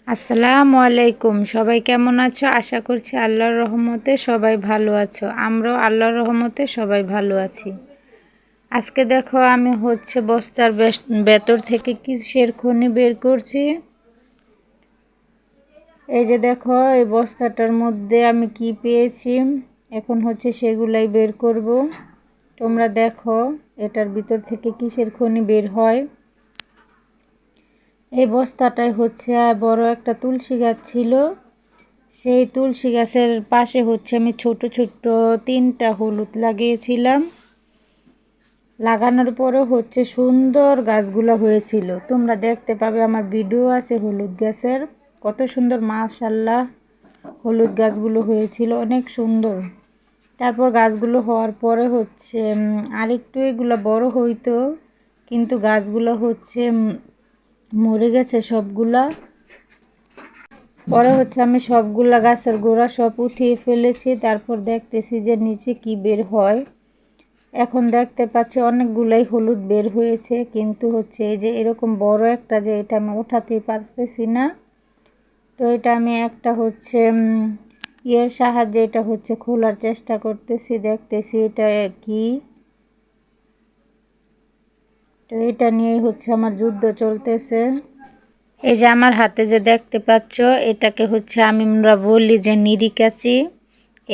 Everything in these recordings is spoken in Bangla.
আসসালামু আলাইকুম। সবাই কেমন আছো? আশা করছি আল্লাহর রহমতে সবাই ভালো আছো। আমরাও আল্লাহর রহমতে সবাই ভালো আছি। আজকে দেখো আমি বস্তার ভেতর থেকে কিসের খনি বের করছি। এই যে দেখো এই বস্তাটার মধ্যে আমি কি পেয়েছি। এখন সেগুলাই বের করব। তোমরা দেখো এটার ভিতর থেকে কিসের খনি বের হয়। এই বস্তাটায় বড় একটা তুলসী গাছ ছিল। সেই তুলসী গাছের পাশে আমি ছোট ছোট 3টা হলুদ লাগিয়েছিলাম। লাগানোর পরে সুন্দর গাছগুলো হয়েছিল। তোমরা দেখতে পাবে, আমার ভিডিও আছে হলুদ গাছের। কত সুন্দর মাশাআল্লাহ হলুদ গাছগুলো হয়েছিল, অনেক সুন্দর। তারপর গাছগুলো হওয়ার পরে আরেকটু এগুলো বড় হইতো, কিন্তু গাছগুলো মরে গেছে সবগুলা। পরে আমি সবগুলা গাছের গোড়া সব উঠিয়ে ফেলেছি। তারপর দেখতেছি যে নিচে কি বের হয়। এখন দেখতে পাচ্ছি অনেকগুলাই হলুদ বের হয়েছে, কিন্তু এই যে এরকম বড় একটা, যে এটা আমি উঠাতে পারতেছি না। তো এটা আমি একটা ইয়ের সাহায্যে এটা খোলার চেষ্টা করতেছি, দেখতেছি এটা কি। তো এটা নিয়েই আমার যুদ্ধ চলতেছে। এই যে আমার হাতে যে দেখতে পাচ্ছ, এটাকে আমরা বলি যে নিরিকাচি।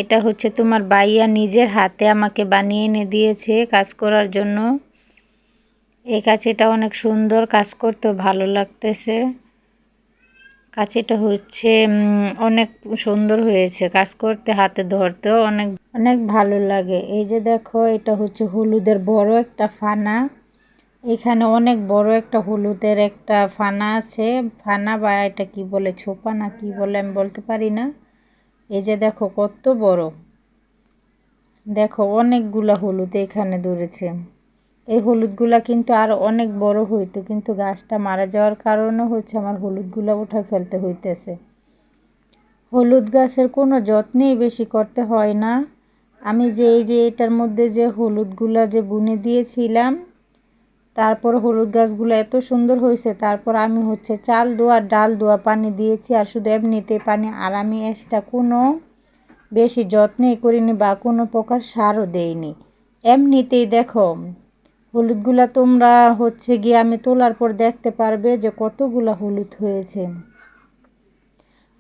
এটা তোমার বাইয়া নিজের হাতে আমাকে বানিয়ে এনে দিয়েছে কাজ করার জন্য। এই কাচিটা অনেক সুন্দর, কাজ করতেও ভালো লাগতেছে। কাচিটা অনেক সুন্দর হয়েছে, কাজ করতে হাতে ধরতেও অনেক অনেক ভালো লাগে। এই যে দেখো এটা হলুদের বড় একটা ফানা। এখানে অনেক বড় একটা হলুদের একটা ফানা আছে। ফানা বা এটা কি বলে, ছোপা না কি বলে আমি বলতে পারি না। এই যে দেখো কত বড়, দেখো অনেকগুলা হলুদ এখানে ধরেছে। এই হলুদগুলা কিন্তু আর অনেক বড় হইতো, কিন্তু গাছটা মারা যাওয়ার কারণে আমার হলুদগুলা উঠায় ফেলতে হইতেছে। হলুদ গাছের কোনো যত্নই বেশি করতে হয় না। আমি এই যে এটার মধ্যে যে হলুদগুলা যে বুনে দিয়েছিলাম, তারপর হলুদ গাছগুলো এত সুন্দর হয়েছে। তারপর আমি চাল ধোয়া ডাল ধোয়া পানি দিয়েছি, আর শুধু এমনিতে পানি। আর আমি এক্সট্রা কোনো বেশি যত্নই করিনি বা কোনো প্রকার সারও দেইনি। এমনিতেই দেখো হলুদগুলা তোমরা গিয়ে আমি তোলার পর দেখতে পারবে যে কতগুলা হলুদ হয়েছে।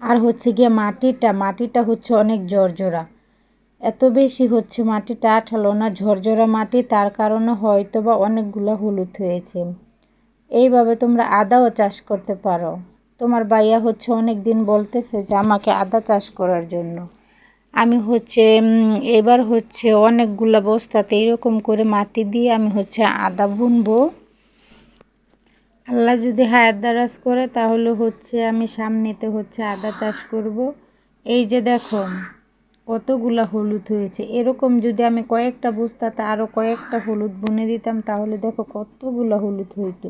আর গিয়ে মাটিটা অনেক ঝরঝরা। এত বেশি মাটিটা আঠালো না, ঝরঝরা মাটি, তার কারণে হয়তো বা অনেকগুলো হলুদ হয়েছে। এইভাবে তোমরা আদাও চাষ করতে পারো। তোমার ভাইয়া অনেক দিন বলতেছে যে আমাকে আদা চাষ করার জন্য। আমি এবার অনেকগুলো বস্তাতে এরকম করে মাটি দিয়ে আমি আদা বুনবো। আল্লাহ যদি হায়াত দারাজ করে তাহলে আমি সামনেতে আদা চাষ করব। এই যে দেখো কতগুলা হলুদ হয়েছে। এরকম যদি আমি কয়েকটা বস্তাতে আরও কয়েকটা হলুদ বুনে দিতাম, তাহলে দেখো কতগুলা হলুদ হইতো।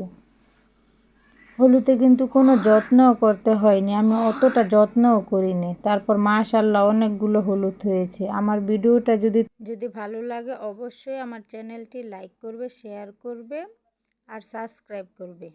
হলুদে কিন্তু কোনো যত্নও করতে হয়নি, আমি অতটা যত্নও করিনি। তারপর মাশাআল্লাহ অনেকগুলো হলুদ হয়েছে। আমার ভিডিওটা যদি ভালো লাগে, অবশ্যই আমার চ্যানেলটি লাইক করবে, শেয়ার করবে আর সাবস্ক্রাইব করবে।